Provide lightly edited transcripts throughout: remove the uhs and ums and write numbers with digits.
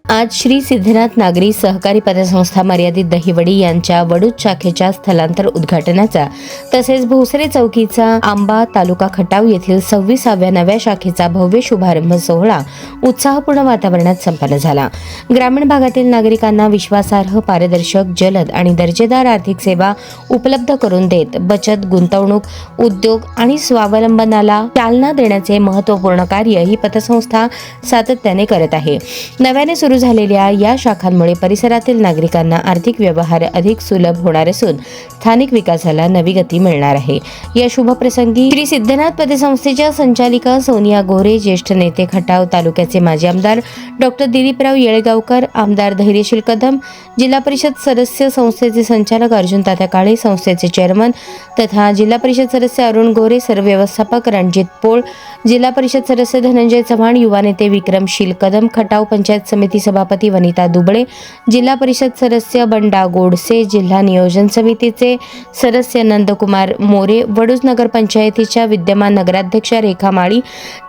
आज श्री सिद्धनाथ नागरी सहकारी पतसंस्था मर्यादित दहिवडी यांच्या वडूज शाखेच्या स्थलांतर उद्घाटनाचा तसेच भोसरे चौकीचा आंबा तालुका खटाव येथील 26व्या नव्या शाखेचा भव्य शुभारंभ सोहळा उत्साहपूर्ण वातावरणात संपन्न झाला। ग्रामीण भागातील नागरिकांना विश्वासार्ह, पारदर्शक, जलद आणि दर्जेदार आर्थिक सेवा उपलब्ध करून देत बचत, गुंतवणूक, उद्योग आणि स्वावलंबनाला चालना देण्याचे महत्त्वपूर्ण कार्य ही पतसंस्था सातत्याने करत आहे। नव्याने सुरू झालेल्या या शाखांमुळे परिसरातील नागरिकांना आर्थिक व्यवहार अधिक सुलभ होणार असून स्थानिक विकासाला नवी गती मिळणार आहे। या शुभप्रसंगी श्री सिद्धनाथ पतसंस्थेच्या संचालिका सोनिया गोरे, ज्येष्ठ नेते खटाव तालुक्याचे माजी आमदार डॉक्टर दिलीपराव येळेगावकर, आमदार धैर्यशील कदम, जिल्हा परिषद सदस्य संस्थेचे संचालक अर्जुन तात्या काळे, संस्थेचे चेअरमन तथा जिल्हा परिषद सदस्य अरुण गोरे, सर्व व्यवस्थापक रणजित पोळ, जिल्हा परिषद सदस्य धनंजय चव्हाण, युवा नेते विक्रमशील कदम, खटाव पंचायत समिती सभापती वनिता दुबळे, जिल्हा परिषद सदस्य बंडा गोडसे, जिल्हा नियोजन समितीचे सदस्य नंदकुमार मोरे, वडूज नगर पंचायतीच्या विद्यमान नगराध्यक्षा रेखा माळी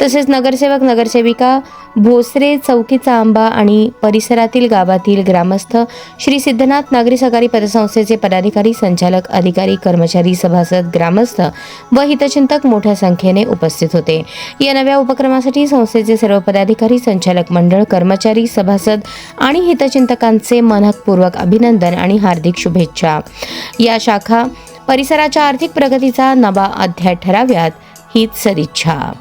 तसेच नगरसेवक, नगरसेविका, भोसरे चौकीचा आंबा आणि परिसरातील गावातील ग्रामस्थ, श्री सिद्धनाथ नागरी सहकारी पतसंस्थेचे पदाधिकारी, संचालक, अधिकारी, कर्मचारी, सभासद, ग्रामस्थ व हितचिंतक मोठ्या संख्येने उपस्थित होते। या नव्या उपक्रमासाठी संस्थेचे सर्व पदाधिकारी, संचालक मंडळ, कर्मचारी, सभासद आणि हितचिंतकांचे मनपूर्वक अभिनंदन आणि हार्दिक शुभेच्छा। या शाखा परिसराच्या आर्थिक प्रगतीचा नवा अध्याय ठराव्यात हीच सदिच्छा।